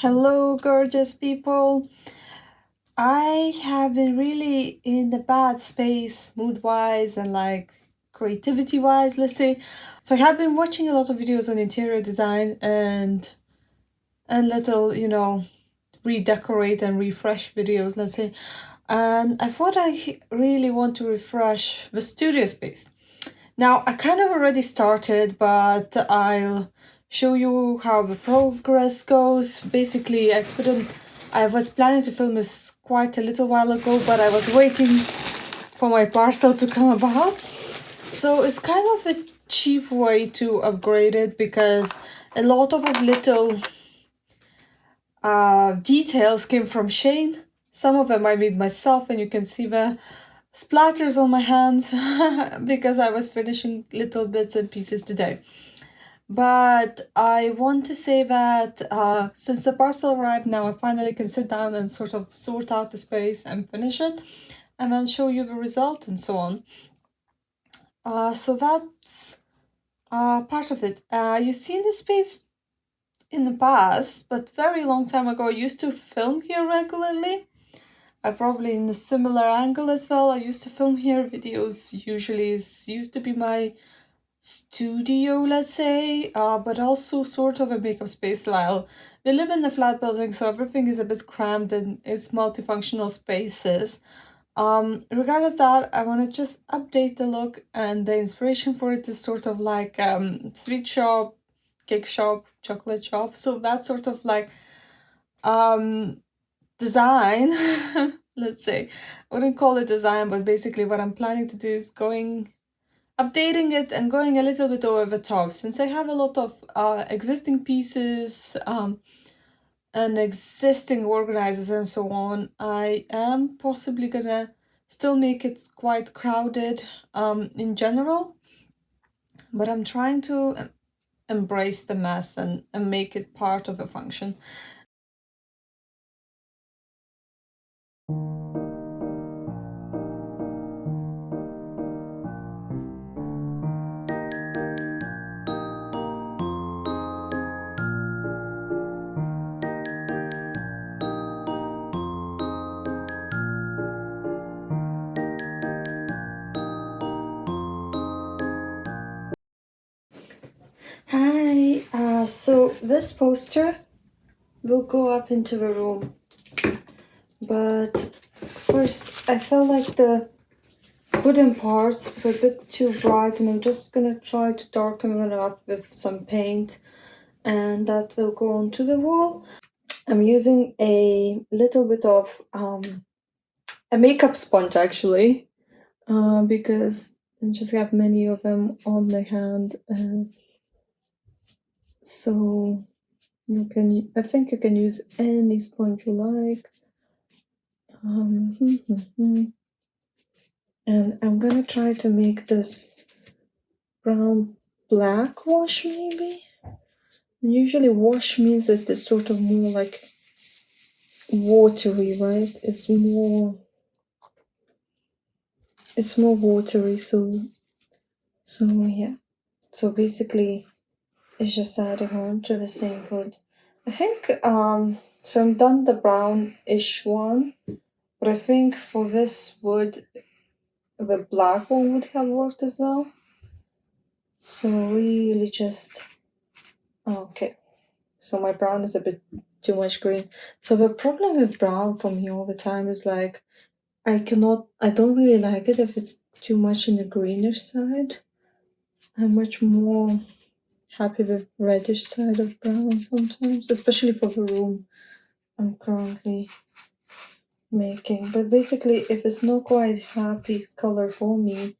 Hello, gorgeous people. I have been really in a bad space, mood wise and creativity wise, let's say. So I have been watching a lot of videos on interior design and little, redecorate and refresh videos, let's say. And I thought really want to refresh the studio space. Now, I kind of already started, but I'll show you how the progress goes. Basically, I was planning to film this quite a little while ago, but I was waiting for my parcel to come about. So it's kind of a cheap way to upgrade it because a lot of little details came from Shane. Some of them I made myself, and you can see the splatters on my hands because I was finishing little bits and pieces today. But I want to say that since the parcel arrived now, I finally can sit down and sort of sort out the space and finish it, and then show you the result and so on. So that's part of it. You've seen the space in the past, but very long time ago, I used to film here regularly. Probably in a similar angle as well. I used to film here videos. Usually used to be my studio, let's say, but also sort of a makeup space style. We live in a flat building, so everything is a bit cramped and it's multifunctional spaces. Regardless that, I want to just update the look, and the inspiration for it is sort of like sweet shop, cake shop, chocolate shop. So that sort of design, let's say. I wouldn't call it design, but basically what I'm planning to do is updating it and going a little bit over the top. Since I have a lot of existing pieces and existing organizers and so on, I am possibly gonna still make it quite crowded in general, but I'm trying to embrace the mess and make it part of a function. Hi, so this poster will go up into the room, but first I felt like the wooden parts were a bit too bright, and I'm just gonna try to darken them up with some paint, and that will go onto the wall. I'm using a little bit of a makeup sponge actually, because I just have many of them on my hand, so I think you can use any sponge you like. And I'm gonna try to make this brown black wash maybe. And usually wash means that it's sort of more like watery, right? It's more watery, so yeah. So basically it's just adding on to the same wood. I think so I'm done the brownish one, but I think for this wood the black one would have worked as well. So really just okay. So my brown is a bit too much green. So the problem with brown for me all the time is like I don't really like it if it's too much in the greenish side. I'm much more happy with reddish side of brown sometimes, especially for the room I'm currently making. But basically if it's not quite happy color for me,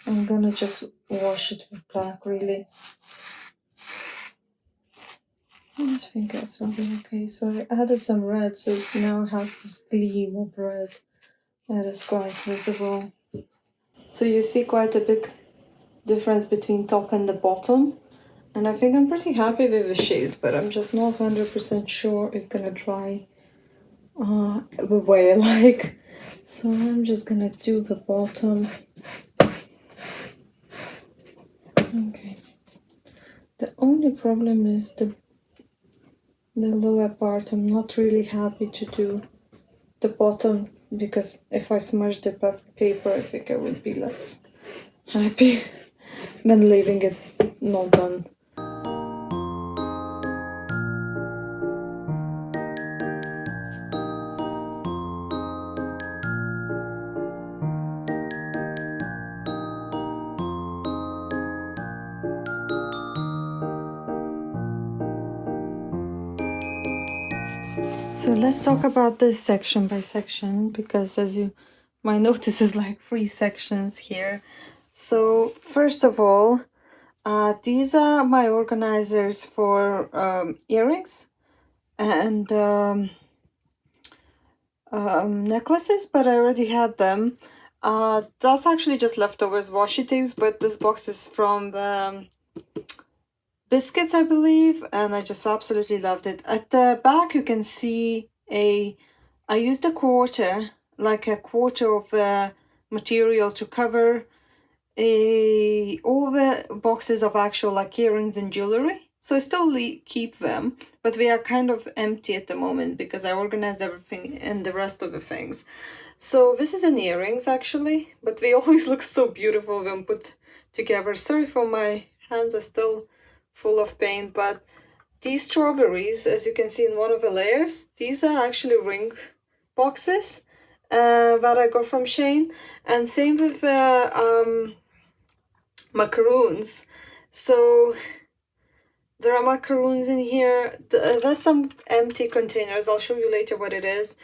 I'm gonna just wash it with black really. I just think that's probably okay. So I added some red, so it now has this gleam of red that is quite visible. So you see quite a big difference between top and the bottom. And I think I'm pretty happy with the shade, but I'm just not 100% sure it's gonna dry the way I like. So I'm just gonna do the bottom. Okay. The only problem is the the lower part. I'm not really happy to do the bottom because if I smudge the paper, I think I would be less happy than leaving it not done. So let's talk about this section by section, because as you might notice, is like 3 sections here. So first of all, these are my organizers for earrings and necklaces, but I already had them. That's actually just leftovers washi tapes, but this box is from biscuits, I believe, and I just absolutely loved it. At the back you can see I used a quarter, like a quarter of material to cover all the boxes of actual like earrings and jewelry. So I still keep them, but we are kind of empty at the moment because I organized everything and the rest of the things. So this is an earrings actually, but they always look so beautiful when put together. Sorry for my hands are still full of paint, but these strawberries, as you can see in one of the layers, these are actually ring boxes that I got from Shane, and same with macaroons. So there are macaroons in here. There's some empty containers. I'll show you later what it is.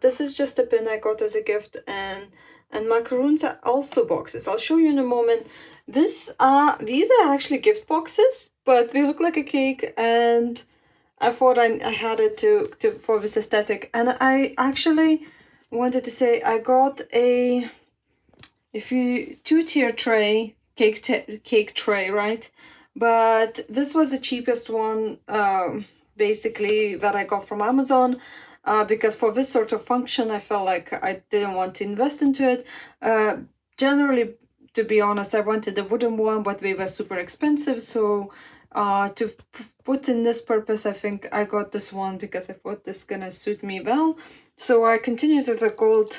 This is just a pin I got as a gift, and macaroons are also boxes. I'll show you in a moment. These are actually gift boxes, but they look like a cake, and I thought I had it to for this aesthetic. And I actually wanted to say I got a 2-tier tray, cake tray, right? But this was the cheapest one, basically, that I got from Amazon, because for this sort of function I felt like I didn't want to invest into it. Generally, to be honest, I wanted a wooden one, but they were super expensive, so to put in this purpose, I think I got this one because I thought this is gonna suit me well. So I continued with a gold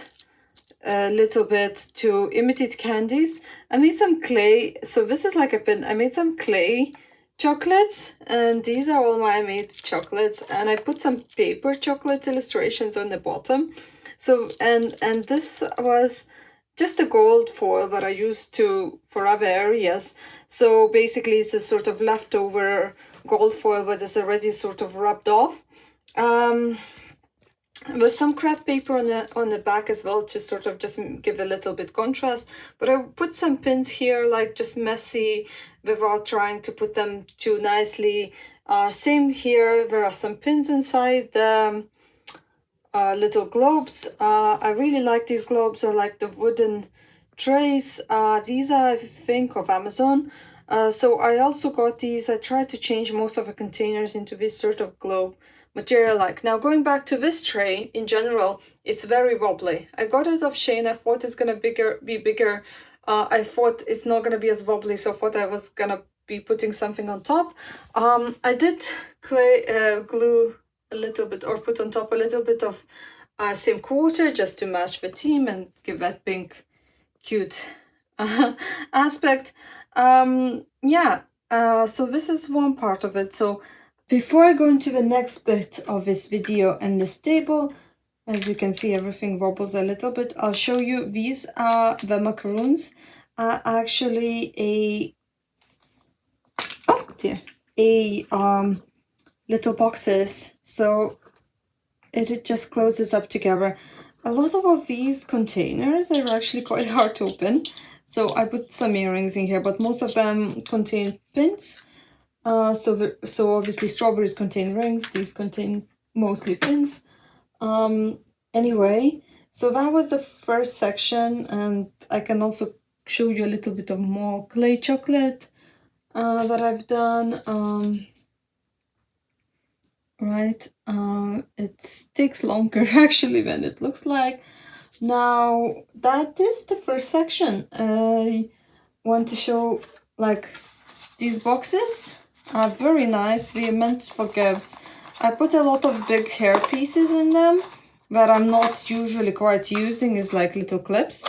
a little bit to imitate candies. I made some clay, so this is like a pin. I made some clay chocolates, and these are all my made chocolates, and I put some paper chocolate illustrations on the bottom. So and this was just the gold foil that I used for other areas. So basically it's a sort of leftover gold foil that is already sort of rubbed off. With some craft paper on the back as well to sort of just give a little bit contrast. But I put some pins here, like just messy, without trying to put them too nicely. Same here, there are some pins inside the little globes. I really like these globes. I like the wooden trays. These are, I think, of Amazon. So I also got these. I tried to change most of the containers into this sort of globe material. Like now, going back to this tray in general, it's very wobbly. I got it off Shane. I thought it's gonna be bigger. I thought it's not gonna be as wobbly, so I thought I was gonna be putting something on top. I did glue a little bit, or put on top a little bit of same quarter just to match the theme and give that pink cute aspect. Yeah, so this is one part of it. So before I go into the next bit of this video and this table, as you can see, everything wobbles a little bit. I'll show you. These are the macaroons. Actually little boxes, so it just closes up together. A lot of these containers are actually quite hard to open, so I put some earrings in here, but most of them contain pins. So obviously strawberries contain rings, these contain mostly pins. Anyway, so that was the first section, and I can also show you a little bit of more clay chocolate that I've done. Right, it takes longer actually than it looks like. Now that is the first section. I want to show, like, these boxes are very nice. They are meant for gifts. I put a lot of big hair pieces in them that I'm not usually quite using is like little clips.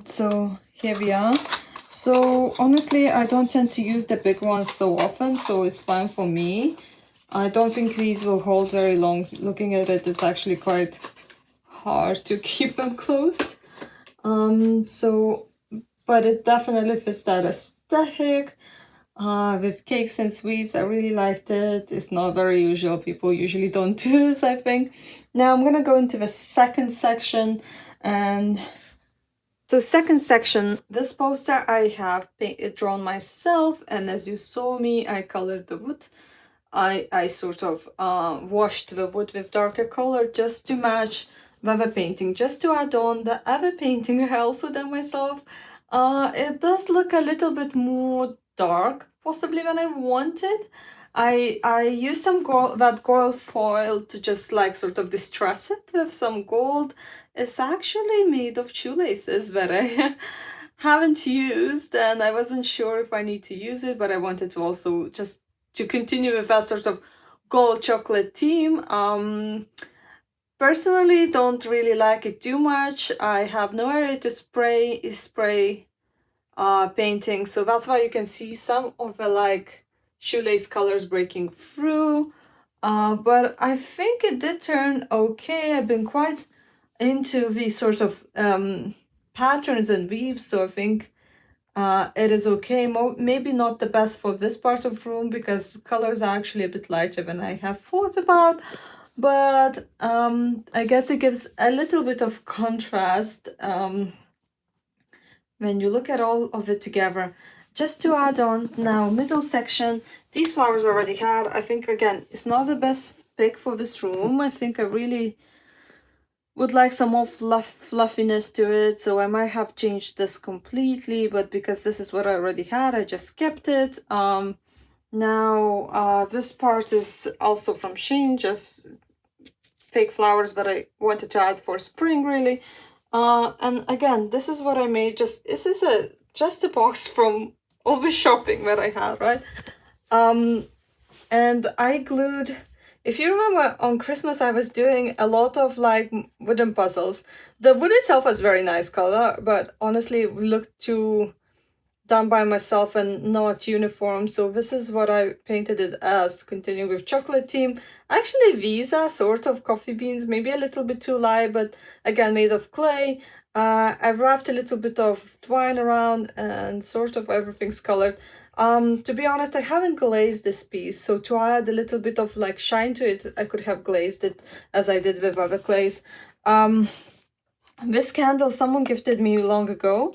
So here we are. So honestly, I don't tend to use the big ones so often, so it's fine for me. I don't think these will hold very long. Looking at it, it's actually quite hard to keep them closed. But it definitely fits that aesthetic. With cakes and sweets, I really liked it. It's not very usual. People usually don't do this, I think. Now I'm gonna go into the second section. And so second section, this poster I have drawn myself, and as you saw me, I colored the wood. I sort of washed the wood with darker color just to match the other painting, just to add on the other painting I also done myself. It does look a little bit more dark possibly than I wanted. I used some gold foil to just like sort of distress it with some gold. It's actually made of shoelaces that I haven't used, and I wasn't sure if I need to use it, but I wanted to also just to continue with that sort of gold chocolate theme. Personally, don't really like it too much. I have no area to spray painting, so that's why you can see some of the like shoelace colors breaking through. But I think it did turn okay. I've been quite into these sort of patterns and weaves, so I think it is okay. Maybe not the best for this part of room because colors are actually a bit lighter than I have thought about, but I guess it gives a little bit of contrast when you look at all of it together. Just to add on now, middle section, these flowers I already had. I think again, it's not the best pick for this room. I think I really would like some more fluffiness to it, so I might have changed this completely, but because this is what I already had, I just kept it. Now this part is also from Shein, just fake flowers that I wanted to add for spring really. And again, this is what I made. This is just a box from all the shopping that I had, right? And I glued, if you remember on Christmas I was doing a lot of like wooden puzzles. The wood itself was very nice color, but honestly it looked too done by myself and not uniform, so this is what I painted it as, continuing with chocolate theme. Actually these are sort of coffee beans, maybe a little bit too light, but again made of clay. I wrapped a little bit of twine around and sort of everything's colored. To be honest, I haven't glazed this piece, so to add a little bit of like shine to it, I could have glazed it as I did with other clays. This candle someone gifted me long ago.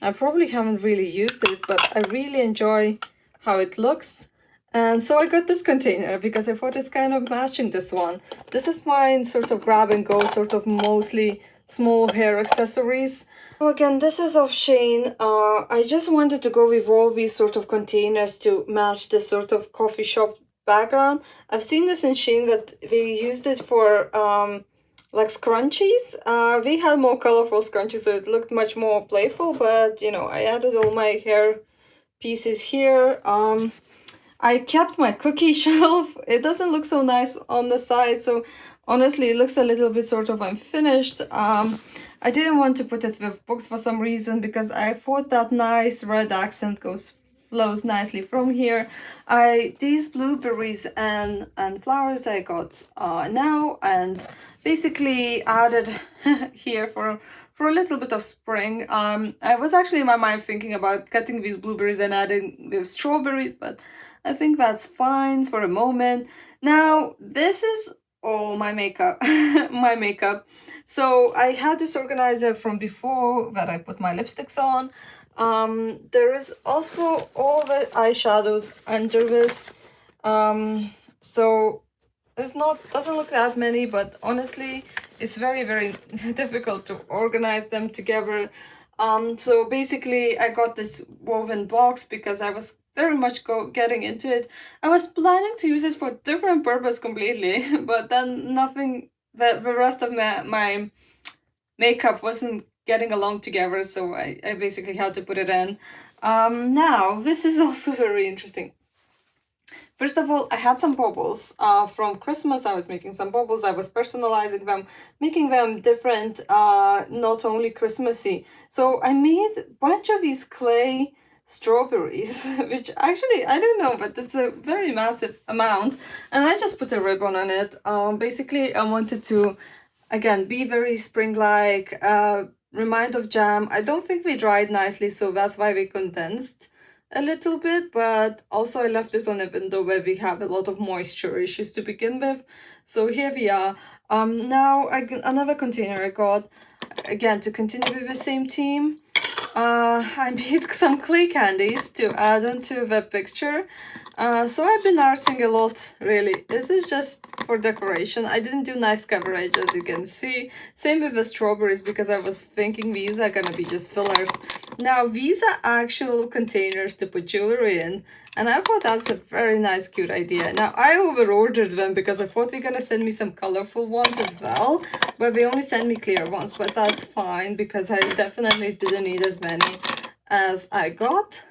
I probably haven't really used it, but I really enjoy how it looks. And so I got this container because I thought it's kind of matching this one. This is mine sort of grab and go, sort of mostly small hair accessories. So again, this is of Shein. I just wanted to go with all these sort of containers to match this sort of coffee shop background. I've seen this in Shein that they used it for like scrunchies. We had more colorful scrunchies, so it looked much more playful, but you know, I added all my hair pieces here. I kept my cookie shelf. It doesn't look so nice on the side, so honestly it looks a little bit sort of unfinished. I didn't want to put it with books for some reason because I thought that nice red accent flows nicely from here. These blueberries and flowers I got now, and basically added here for a little bit of spring. I was actually in my mind thinking about cutting these blueberries and adding with strawberries, but I think that's fine for a moment. Now this is all my makeup. My makeup. So I had this organizer from before that I put my lipsticks on. There is also all the eyeshadows under this. So it's doesn't look that many, but honestly it's very difficult to organize them together. So basically I got this woven box because I was very much getting into it. I was planning to use it for different purpose completely, but then the rest of my makeup wasn't getting along together, so I basically had to put it in. Now this is also very interesting. First of all, I had some bubbles from Christmas. I was making some bubbles. I was personalizing them, making them different, not only Christmassy. So I made a bunch of these clay strawberries, which actually, I don't know, but it's a very massive amount. And I just put a ribbon on it. Basically, I wanted to, again, be very spring-like, remind of jam. I don't think we dried nicely, so that's why we condensed a little bit, but also I left it on a window where we have a lot of moisture issues to begin with. So here we are. Now another container I got, again, to continue with the same theme. I made some clay candies to add onto the picture. So I've been arting a lot, really. This is just for decoration. I didn't do nice coverage, as you can see. Same with the strawberries, because I was thinking these are gonna be just fillers. Now, these are actual containers to put jewelry in, and I thought that's a very nice, cute idea. Now, I over-ordered them because I thought they're gonna send me some colorful ones as well, but they only sent me clear ones, but that's fine because I definitely didn't need as many as I got.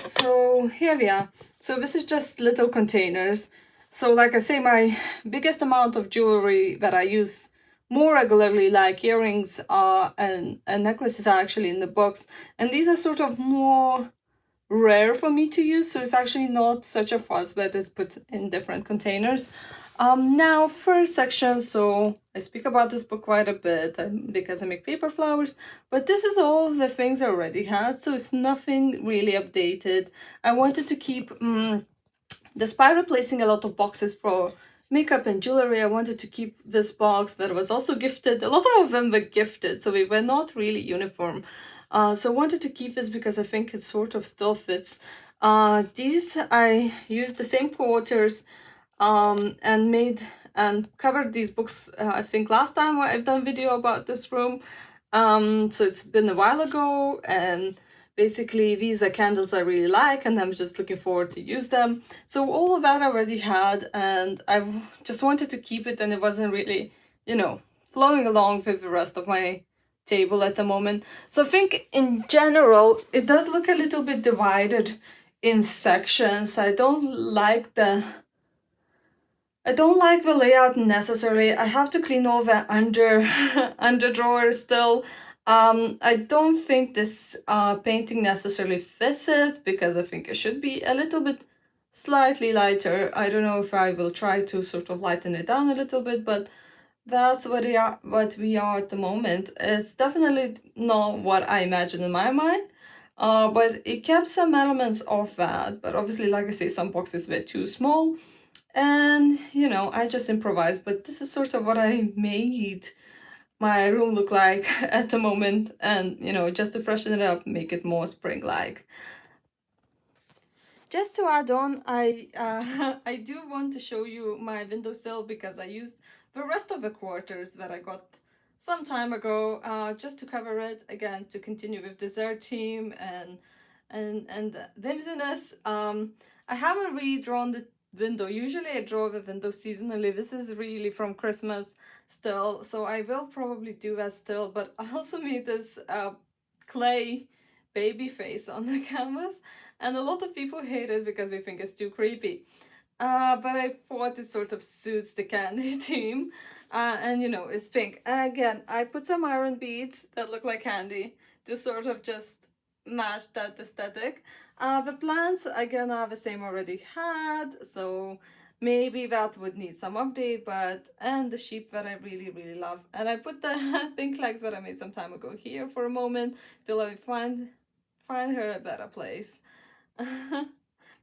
So here we are. So this is just little containers. So like I say, my biggest amount of jewelry that I use more regularly, like earrings and necklaces, are actually in the box. And these are sort of more rare for me to use, so it's actually not such a fuss that it's put in different containers. Now, first section, so I speak about this book quite a bit because I make paper flowers, but this is all the things I already had, so it's nothing really updated. I wanted to keep, despite replacing a lot of boxes for makeup and jewelry, I wanted to keep this box that was also gifted. A lot of them were gifted, so they were not really uniform. So I wanted to keep this because I think it sort of still fits. These, I used the same quarters and made and covered these books, I think last time I've done video about this room. So it's been a while ago, and basically these are candles I really like and I'm just looking forward to use them. So all of that I already had, and I just wanted to keep it, and it wasn't really, flowing along with the rest of my table at the moment. So I think in general it does look a little bit divided in sections. I don't like the layout necessarily. I have to clean all the under drawers still. I don't think this painting necessarily fits it because I think it should be a little bit slightly lighter. I don't know if I will try to sort of lighten it down a little bit, but that's what we are at the moment. It's definitely not what I imagined in my mind. But it kept some elements of that. But obviously, like I say, some boxes were too small. And, I just improvised, but this is sort of what I made my room look like at the moment. And, just to freshen it up, make it more spring-like. Just to add on, I do want to show you my windowsill because I used the rest of the quarters that I got some time ago, just to cover it again, to continue with dessert theme and whimsiness. I haven't redrawn the window. Usually I draw the window seasonally. This is really from Christmas still, so I will probably do that still. But I also made this clay baby face on the canvas, and a lot of people hate it because they think it's too creepy. But I thought it sort of suits the candy theme. And it's pink. And again, I put some iron beads that look like candy to sort of just match that aesthetic. The plants, again, are the same already had, so maybe that would need some update, and the sheep that I really, really love. And I put the pink legs that I made some time ago here for a moment till I find her a better place.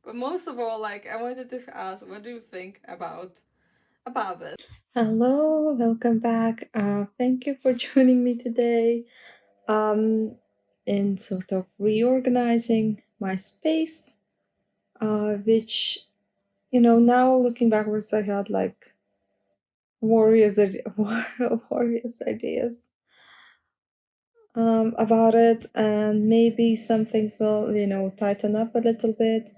But most of all, I wanted to ask, what do you think about it? Hello, welcome back. Thank you for joining me today. In sort of reorganizing my space, which now looking backwards, I had like warriors warriors ideas about it, and maybe some things will tighten up a little bit.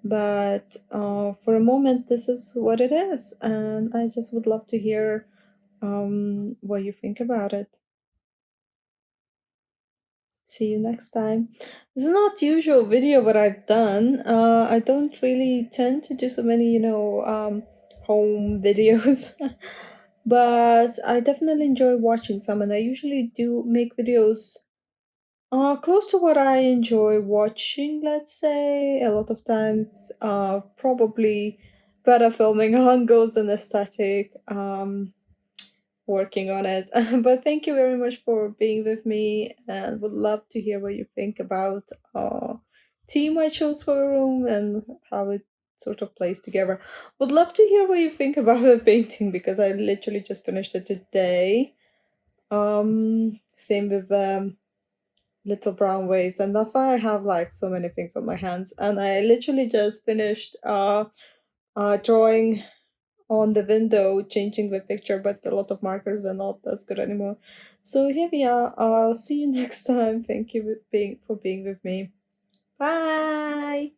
But for a moment, this is what it is, and I just would love to hear what you think about it. See you next time. It's not usual video what I've done. I don't really tend to do so many, home videos. But I definitely enjoy watching some, and I usually do make videos close to what I enjoy watching, let's say. A lot of times, probably better filming angles and aesthetic. Working on it. But thank you very much for being with me, and would love to hear what you think about theme I chose for a room and how it sort of plays together. Would love to hear what you think about the painting because I literally just finished it today. Same with Little Brown Ways, and that's why I have like so many things on my hands. And I literally just finished drawing on the window, changing the picture, but a lot of markers were not as good anymore. So here we are. I'll see you next time. Thank you for being with me. Bye.